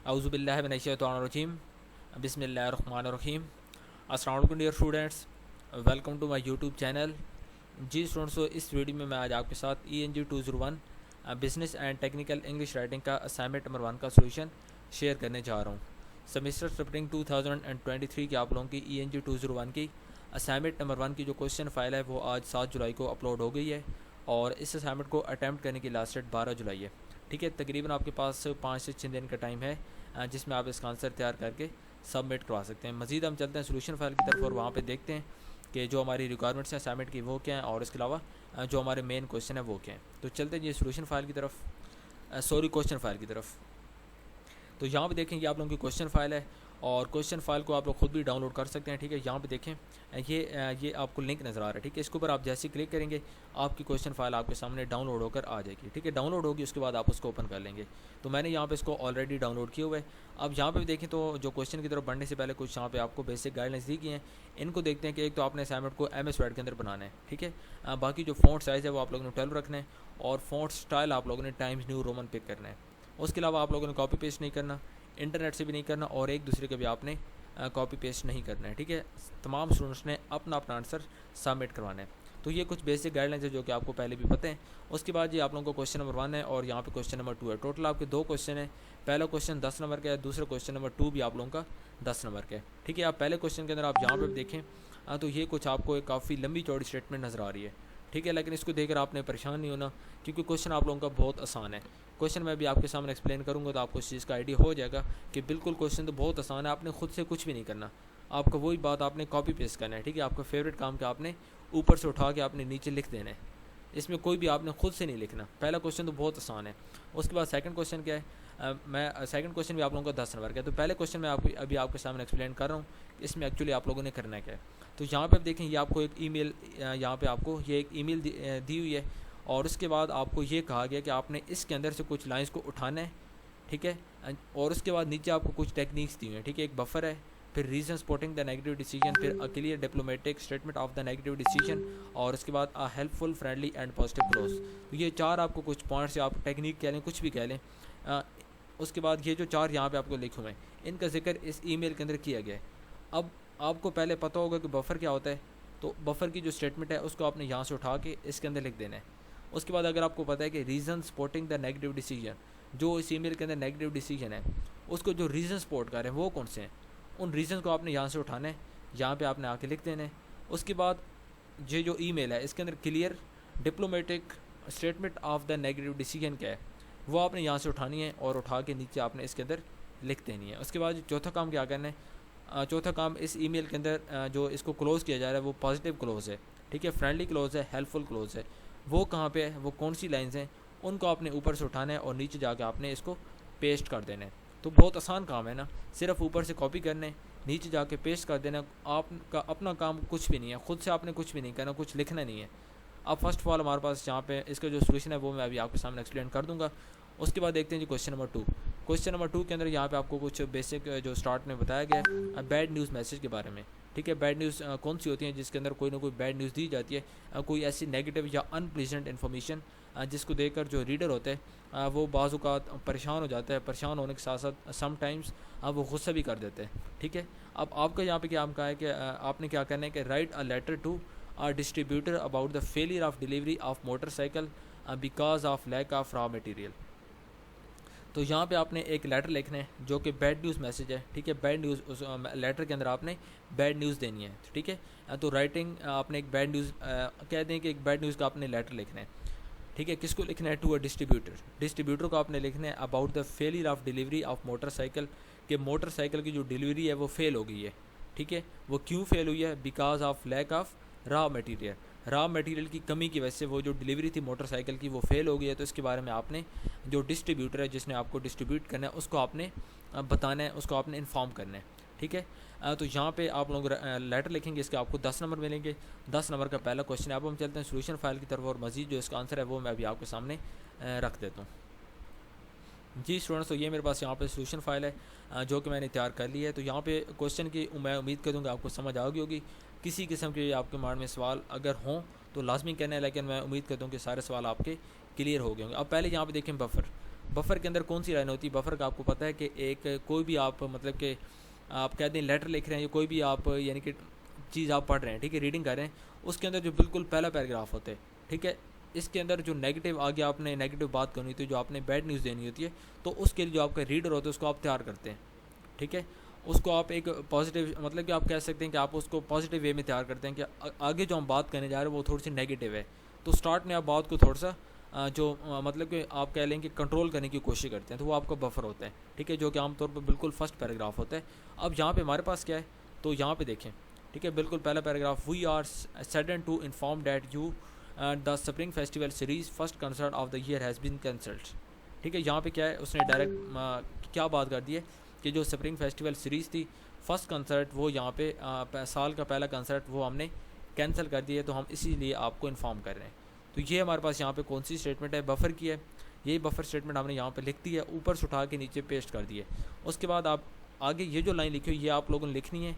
औज़ुबिल्लाहि मिनश्शैतानिर्रजीम बिस्मिल्लाहिर्रहमानिर्रहीम। अस्सलाम वालेकुम dear students, welcome to my YouTube channel. जी स्टूडेंट्स, इस वीडियो में मैं आज आपके साथ ENG 201 business and technical English writing का असाइनमेंट नंबर 1 का सोल्यूशन शेयर करने जा रहा हूँ। सेमेस्टर स्प्रिंग 2023 की आप लोगों की ENG 201 की असाइनमेंट नंबर 1 की जो क्वेश्चन फाइल है वो आज 7 जुलाई को अपलोड हो गई है और इस असाइनमेंट को अटैम्प्ट करने की लास्ट डेट 12 जुलाई है। ठीक है, तकरीबन आपके पास 5 से 6 दिन का टाइम है जिसमें आप इसका आंसर तैयार करके सबमिट करवा सकते हैं। मज़ीद हम चलते हैं सोल्यूशन फाइल की तरफ और वहाँ पे देखते हैं कि जो हमारी रिक्वायरमेंट्स हैं असाइनमेंट की वो क्या हैं और इसके अलावा जो हमारे मेन क्वेश्चन है वो क्या हैं। तो चलते हैं ये सोल्यूशन फाइल की तरफ, क्वेश्चन फाइल की तरफ। तो यहाँ पे देखेंगे आप लोगों की क्वेश्चन फाइल है और क्वेश्चन फाइल को आप लोग खुद भी डाउनलोड कर सकते हैं। ठीक है, यहाँ पे देखें ये आपको लिंक नज़र आ रहा है। ठीक है, इसके ऊपर आप जैसे क्लिक करेंगे आपकी क्वेश्चन फाइल आपके सामने डाउनलोड होकर आ जाएगी। ठीक है, डाउनलोड होगी उसके बाद आप उसको ओपन कर लेंगे। तो मैंने यहाँ पे इसको ऑलरेडी डाउनलोड किया हुआ है। अब यहाँ पे भी देखें तो जो क्वेश्चन की तरफ बढ़ने से पहले कुछ यहाँ पे आपको बेसिक गाइडलाइंस दी गई हैं, इनको देखते हैं कि एक तो आपने असाइनमेंट को MS वर्ड के अंदर बनाना है। ठीक है, बाकी जो फ़ॉन्ट साइज़ है वो आप लोगों ने 12 रखना है और फ़ॉन्ट स्टाइल आप लोगों ने टाइम्स न्यू रोमन पिक करना है। उसके अलावा आप लोगों ने कॉपी पेस्ट नहीं करना, इंटरनेट से भी नहीं करना और एक दूसरे के भी आपने कॉपी पेस्ट नहीं करना है। ठीक है, तमाम स्टूडेंट्स ने अपना अपना आंसर सबमिट करवाना है। तो ये कुछ बेसिक गाइडलाइंस है जो कि आपको पहले भी पता है। उसके बाद ये आप लोगों को क्वेश्चन नंबर 1 है और यहाँ पे क्वेश्चन नंबर 2 है। टोटल आपके 2 क्वेश्चन है। पहला क्वेश्चन 10 नंबर का है, दूसरा क्वेश्चन नंबर 2 भी आप लोगों का 10 नंबर का है। ठीक है, आप पहले क्वेश्चन के अंदर आप यहाँ पर देखें तो ये कुछ आपको एक काफ़ी लंबी चौड़ी स्टेटमेंट नज़र आ रही है। ठीक है, लेकिन इसको देखकर आपने परेशान नहीं होना क्योंकि क्वेश्चन आप लोगों का बहुत आसान है। क्वेश्चन मैं भी आपके सामने एक्सप्लेन करूँगा तो आपको इस चीज़ का आइडिया हो जाएगा कि बिल्कुल क्वेश्चन तो बहुत आसान है, आपने खुद से कुछ भी नहीं करना। आपको वही बात आपने कॉपी पेस्ट करना है। ठीक है, आपका फेवरेट काम का आपने ऊपर से उठा के आपने नीचे लिख देना है, इसमें कोई भी आपने खुद से नहीं लिखना। पहला क्वेश्चन तो बहुत आसान है। उसके बाद सेकंड क्वेश्चन क्या है, मैं सेकंड क्वेश्चन भी आप लोगों का 10 नंबर का है। तो पहले क्वेश्चन मैं आपको अभी आपके सामने एक्सप्लेन कर रहा हूँ इसमें एक्चुअली आप लोगों ने करना क्या है। तो यहाँ पे आप देखें ये आपको एक ईमेल, यहाँ पे आपको ये एक ईमेल दी हुई है और उसके बाद आपको ये कहा गया कि आपने इसके अंदर से कुछ लाइंस को उठाना है। ठीक है, और उसके बाद नीचे आपको कुछ टेक्निक्स दी हुई हैं। ठीक है, एक बफर है, फिर reason spotting the negative decision, फिर a clear diplomatic statement of the negative decision और उसके बाद a helpful friendly and positive close. तो ये 4 आपको कुछ पॉइंट्स, आप टेक्निक कह लें कुछ भी कह लें। उसके बाद ये जो 4 यहाँ पे आपको लिखे हुए हैं इनका जिक्र इस ईमेल के अंदर किया गया है। अब आपको पहले पता होगा कि बफर क्या होता है, तो बफर की जो स्टेटमेंट है उसको आपने यहाँ से उठा के इसके अंदर लिख देना है। उसके बाद अगर आपको पता है कि reason supporting the negative decision, जो इस ईमेल के अंदर नेगेटिव डिसीजन है उसको जो रीज़न सपोर्ट कर रहे हैं वो कौन से हैं, उन रीज़न को आपने यहाँ से उठाना है, यहाँ पे आपने आके लिख देना है। उसके बाद ये जो ईमेल है इसके अंदर clear diplomatic statement of the negative decision क्या है वो आपने यहाँ से उठानी है और उठा के नीचे आपने इसके अंदर लिख देनी है। उसके बाद चौथा काम क्या करना है, चौथा काम इस ईमेल के अंदर जो इसको क्लोज़ किया जा रहा है वो पॉजिटिव क्लोज़ है। ठीक है, फ्रेंडली क्लोज़ है, हेल्पफुल क्लोज़ है। वो कहाँ पे है, वो कौन सी लाइन्स हैं, उनको आपने ऊपर से उठाना है और नीचे जाके आपने इसको पेस्ट कर देना है। तो बहुत आसान काम है ना, सिर्फ ऊपर से कॉपी करने, नीचे जाके पेस्ट कर देना। आपका अपना काम कुछ भी नहीं है, खुद से आपने कुछ भी नहीं करना, कुछ लिखना नहीं है। अब फर्स्ट ऑफ ऑल हमारे पास यहाँ पे इसका जो सोल्यूशन है वो मैं अभी आपके सामने एक्सप्लेन कर दूँगा। उसके बाद देखते हैं जी क्वेश्चन नंबर 2। क्वेश्चन नंबर 2 के अंदर यहाँ पे आपको कुछ बेसिक जो स्टार्ट में बताया गया है बैड न्यूज़ मैसेज के बारे में। ठीक है, बैड न्यूज़ कौन सी होती है, जिसके अंदर कोई ना कोई बैड न्यूज़ दी जाती है, कोई ऐसी नेगेटिव या अनप्लीजेंट इन्फॉर्मेशन जिसको देखकर जो रीडर होते हैं वो बाज़ औक़ात परेशान हो जाता है। परेशान होने के साथ साथ समटाइम्स वो गुस्सा भी कर देते हैं। ठीक है, अब आपका यहाँ पे क्या काम का है कि आपने क्या करना है कि write a letter to a distributor about the failure of delivery of motorcycle because of lack of raw material. तो यहाँ पे आपने एक लेटर लिखना है जो कि बैड न्यूज़ मैसेज है। ठीक है, बैड न्यूज़, उस लेटर के अंदर आपने बैड न्यूज़ देनी है। ठीक है, तो राइटिंग आपने एक बैड न्यूज़ कह दें कि एक बैड न्यूज़ का आपने लेटर लिखना है। ठीक है, किसको लिखना है, टू अ डिस्ट्रीब्यूटर, डिस्ट्रीब्यूटर को आपने लिखना है about the failure of delivery of motorcycle, कि मोटरसाइकिल की जो डिलीवरी है वो फेल हो गई है। ठीक है, वो क्यों फेल हुई है, because of lack of raw material, raw material की कमी की वजह से वो जो डिलीवरी थी मोटरसाइकिल की वो फेल हो गई है। तो इसके बारे में आपने जो डिस्ट्रीब्यूटर है जिसने आपको डिस्ट्रीब्यूट करना है उसको आपने बताना है, उसको आपने इन्फॉर्म करना है। ठीक है, तो यहाँ पे आप लोग लेटर लिखेंगे, इसके आपको 10 नंबर मिलेंगे। 10 नंबर का पहला क्वेश्चन है। अब हम चलते हैं सोल्यूशन फाइल की तरफ और मज़ीद जो इसका आंसर है वो मैं अभी आपके सामने रख देता हूँ। जी स्टूडेंट्स, तो ये मेरे पास यहाँ पे सोल्यूशन फाइल है जो कि मैंने तैयार कर ली है। तो यहाँ पे क्वेश्चन की मैं उम्मीद करूँगा आपको समझ आ गई होगी। किसी किस्म के आपके माइंड में सवाल अगर हों तो लाजमी कहना है, लेकिन मैं उम्मीद करता हूँ कि सारे सवाल आपके क्लियर हो गए होंगे। अब पहले यहाँ पे देखें बफर। बफ़र के अंदर कौन सी लाइन होती है? बफ़र का आपको पता है कि एक कोई भी आप मतलब कि आप कह दें लेटर लिख रहे हैं या कोई भी आप यानी कि चीज़ आप पढ़ रहे हैं, ठीक है, रीडिंग कर रहे हैं, उसके अंदर जो बिल्कुल पहला पैराग्राफ होता है, ठीक है, इसके अंदर जो नेगेटिव आगे आपने नेगेटिव बात करनी होती है, जो आपने बैड न्यूज़ देनी होती है, तो उसके लिए जो आपका रीडर होता है उसको आप तैयार करते हैं, ठीक है। उसको आप एक पॉजिटिव मतलब कि आप कह सकते हैं कि आप उसको पॉजिटिव वे में तैयार करते हैं कि आगे जो हम बात करने जा रहे हैं वो थोड़ी सी नेगेटिव है, तो स्टार्ट में आप बात को थोड़ा सा मतलब कि आप कह लें कि कंट्रोल करने की कोशिश करते हैं, तो वो आपका बफर होता है, ठीक है, जो कि आमतौर पर बिल्कुल फर्स्ट पैराग्राफ होता है। अब यहाँ पे हमारे पास क्या है, तो यहाँ पे देखें, ठीक है, बिल्कुल पहला paragraph, we are saddened to inform that you the spring festival series first concert of the year has been cancelled, ठीक है। यहाँ पे क्या है, उसने डायरेक्ट क्या बात कर दी है कि जो स्प्रिंग फेस्टिवल सीरीज़ थी फर्स्ट कंसर्ट वो यहाँ पे साल का पहला कंसर्ट वो हमने कैंसिल कर दिया है, तो हम इसीलिए आपको इन्फॉर्म कर रहे हैं। तो ये हमारे पास यहाँ पे कौन सी स्टेटमेंट है, बफर की है। यही बफर स्टेटमेंट हमने यहाँ पे लिख दी है, ऊपर से उठा के नीचे पेस्ट कर दी है। उसके बाद आप आगे ये जो लाइन लिखी हुई ये आप लोगों ने लिखनी है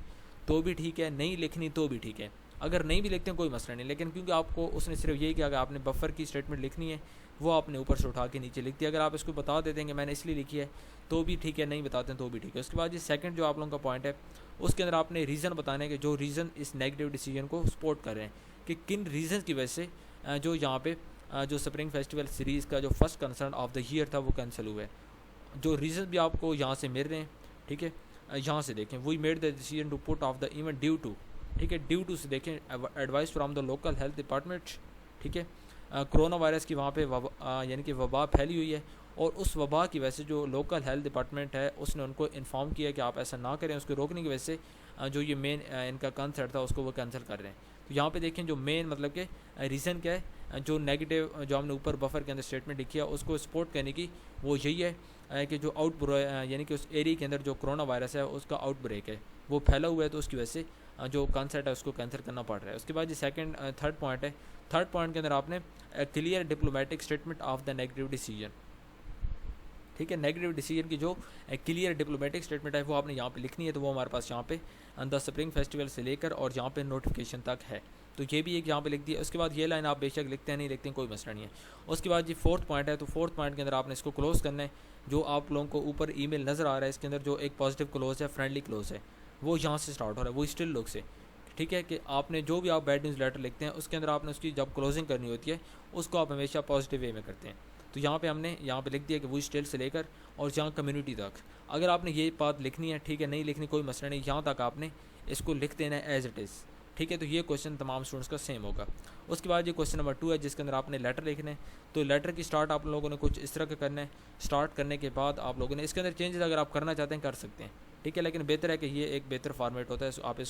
तो भी ठीक है, नहीं लिखनी तो भी ठीक है। अगर नहीं भी लिखते हैं कोई मसला नहीं, लेकिन क्योंकि आपको उसने सिर्फ यही किया कि आपने बफर की स्टेटमेंट लिखनी है, वो आपने ऊपर से उठा के नीचे लिख दिया। अगर आप इसको बता देते हैं कि मैंने इसलिए लिखी है तो भी ठीक है, नहीं बताते हैं तो भी ठीक है। उसके बाद ये सेकंड जो आप लोगों का पॉइंट है, उसके अंदर आपने रीज़न बताने के जो रीज़न इस नेगेटिव डिसीजन को सपोर्ट कर रहे हैं, कि किन रीज़न की वजह से जो यहाँ पे जो स्प्रिंग फेस्टिवल सीरीज़ का जो first concert of the year था वो कैंसिल हुआ है। जो रीज़न भी आपको यहाँ से मिल रहे हैं, ठीक है, यहाँ से देखें, we made the decision to put off the event due to, ठीक है, ड्यू टू से देखें advice from the local health department, ठीक है, कोरोना वायरस की वहाँ पे यानी कि वबा फैली हुई है, और उस वबा की वजह से जो लोकल हेल्थ डिपार्टमेंट है उसने उनको इन्फॉर्म किया कि आप ऐसा ना करें, उसको रोकने की वजह से जो ये मेन इनका कंसर्ट था उसको वो कैंसिल कर रहे हैं। तो यहाँ पे देखें जो मेन मतलब कि रीज़न क्या है, जो नेगेटिव जो हमने ऊपर बफर के अंदर स्टेटमेंट लिखी है उसको सपोर्ट करने की वो यही है कि जो यानी कि उस एरिया के अंदर जो कोरोना वायरस है उसका आउटब्रेक है वो फैला हुआ है, तो उसकी वजह से जो कंसर्ट है उसको कैंसिल करना पड़ रहा है। उसके बाद ये थर्ड पॉइंट है, थर्ड पॉइंट के अंदर आपने clear diplomatic statement of the negative decision, ठीक है, नेगेटिव डिसीजन की जो क्लियर डिप्लोमेटिक स्टेटमेंट है वो आपने यहाँ पे लिखनी है। तो वो हमारे पास यहाँ पे द स्प्रिंग फेस्टिवल से लेकर और यहाँ पे नोटिफिकेशन तक है, तो ये भी एक यहाँ पे लिख दी है। उसके बाद ये लाइन आप बेशक लिखते हैं नहीं लिखते हैं कोई मसला नहीं है। उसके बाद ये फोर्थ पॉइंट है, तो फोर्थ पॉइंट के अंदर आपने इसको क्लोज करना है। जो आप लोगों को ऊपर ईमेल नज़र आ रहा है इसके अंदर जो एक पॉजिटिव क्लोज है, फ्रेंडली क्लोज है, वो यहाँ से स्टार्ट हो रहा है, वो स्टिल लुक से, ठीक है, कि आपने जो भी आप बैड न्यूज़ लेटर लिखते हैं उसके अंदर आपने उसकी जब क्लोजिंग करनी होती है उसको आप हमेशा पॉजिटिव वे में करते हैं। तो यहाँ पे हमने यहाँ पे लिख दिया कि वो स्टिल से लेकर और जहाँ कम्युनिटी तक, अगर आपने ये बात लिखनी है, ठीक है, नहीं लिखनी कोई मसला नहीं, यहाँ तक आपने इसको लिख देना है एज इट इज़, ठीक है। तो ये क्वेश्चन तमाम स्टूडेंट्स का सेम होगा। उसके बाद ये क्वेश्चन नंबर 2 है जिसके अंदर आपने लेटर लिखना है। तो लेटर की स्टार्ट आप लोगों ने कुछ इस तरह का करना है। स्टार्ट करने के बाद आप लोगों ने इसके अंदर चेंजेस अगर आप करना चाहते हैं कर सकते हैं, ठीक है, लेकिन बेहतर है कि ये एक बेहतर फॉर्मेट होता है, सो आप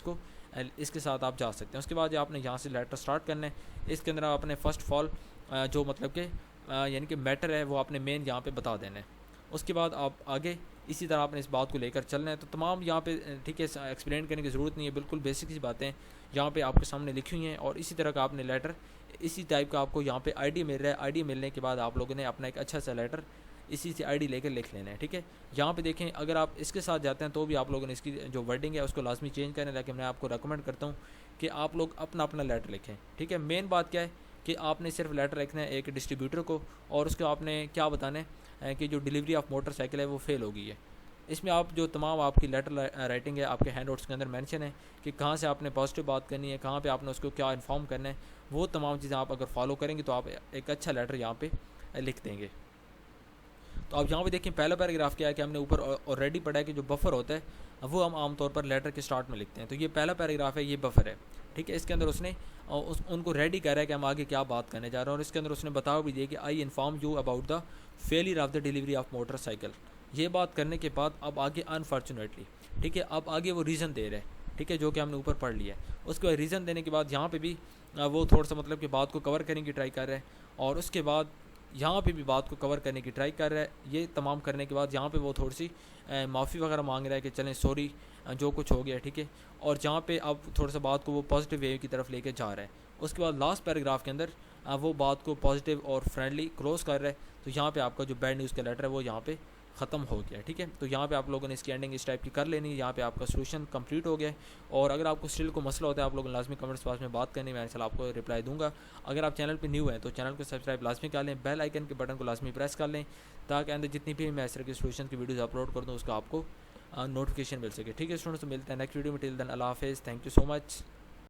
इसके साथ आप जा सकते हैं। उसके बाद आपने यहाँ से लेटर स्टार्ट करना है। इसके अंदर आपने फ़र्स्ट ऑफ ऑल जो मतलब कि यानी कि मैटर है वो आपने मेन यहाँ पे बता देना है। उसके बाद आप आगे इसी तरह आपने इस बात को लेकर चलना है। तो तमाम यहाँ पे ठीक है एक्सप्लेन करने की ज़रूरत नहीं है, बिल्कुल बेसिक सी बातें यहाँ पे आपके सामने लिखी हुई हैं। और इसी तरह का आपने लेटर इसी टाइप का आपको यहाँ पे आईडी मिल रहा है। आईडी मिलने के बाद आप लोगों ने अपना एक अच्छा सा लेटर इसी से आईडी लेकर लिख लेना है, ठीक है। यहाँ पे देखें अगर आप इसके साथ जाते हैं तो भी आप लोगों ने इसकी जो वर्डिंग है उसको लाजमी चेंज करना है, लेकिन मैं आपको रेकमेंड करता हूँ कि आप लोग अपना अपना लेटर लिखें, ठीक है। मेन बात क्या है कि आपने सिर्फ लेटर लिखना है एक डिस्ट्रीब्यूटर को, और उसको आपने क्या बताना है कि जो डिलीवरी ऑफ मोटरसाइकिल है वो फेल हो गई है। इसमें आप जो तमाम आपकी लेटर राइटिंग है आपके हैंड आउट्स के अंदर मेंशन है कि कहाँ से आपने पॉजिटिव बात करनी है, कहाँ पे आपने उसको क्या इन्फॉर्म करना है, वो तमाम चीज़ें आप अगर फॉलो करेंगे तो आप एक अच्छा लेटर यहाँ पे लिख देंगे। तो आप यहाँ पे देखें पहला पैराग्राफ क्या है कि हमने ऊपर ऑलरेडी पढ़ा है कि जो बफर होता है वो हम आमतौर पर लेटर के स्टार्ट में लिखते हैं। तो ये पहला पैराग्राफ है, ये बफर है, ठीक है। इसके अंदर उसने उनको रेडी कर रहा है कि हम आगे क्या बात करने जा रहे हैं। और इसके अंदर उसने बताया भी दिया कि I inform you about the failure of the delivery of motorcycle. ये बात करने के बाद अब आगे अनफॉर्चुनेटली, ठीक है, अब आगे वो रीज़न दे रहे हैं, ठीक है, जो कि हमने ऊपर पढ़ लिया है। उसके बाद रीज़न देने के बाद यहाँ पे भी वो थोड़ा सा मतलब कि बात को कवर करने की ट्राई कर रहे हैं, और उसके बाद यहाँ पे भी बात को कवर करने की ट्राई कर रहा है। ये तमाम करने के बाद यहाँ पे वो थोड़ी सी माफ़ी वगैरह मांग रहा है कि चलें सॉरी जो कुछ हो गया, ठीक है। और जहाँ पे अब थोड़ा सा बात को वो पॉजिटिव वे की तरफ लेके जा रहा है। उसके बाद लास्ट पैराग्राफ के अंदर वो बात को पॉजिटिव और फ्रेंडली क्लोज कर रहा है। तो यहाँ पे आपका जो बैड न्यूज़ का लेटर है वो यहाँ पे ख़त्म हो गया। ठीक है, तो यहाँ पे आप लोगों ने इसकी एंडिंग इस टाइप की कर लेनी है। यहाँ पे आपका सोल्यूशन कंप्लीट हो गया है। और अगर आपको स्टिल को मसला होता है, आप लोगों ने लाजमी कमेंट्स पास में बात करनी, मैं इंशाल्लाह आपको रिप्लाई दूंगा। अगर आप चैनल पे न्यू हैं तो चैनल को सब्सक्राइब लाजमी कर लें, बेल आइकन के बटन को लाजमी प्रेस कर लें, ताकि अंदर जितनी भी मैं इस तरह की सोल्यूशन की वीडियोज़ अपलोड कर दूँ उसका आपको नोटिफिकेशन मिल सके। ठीक है स्टूडेंट्स, तो मिलते हैं नेक्स्ट वीडियो में। टिल देन अल्लाह हाफिज़, थैंक यू सो मच।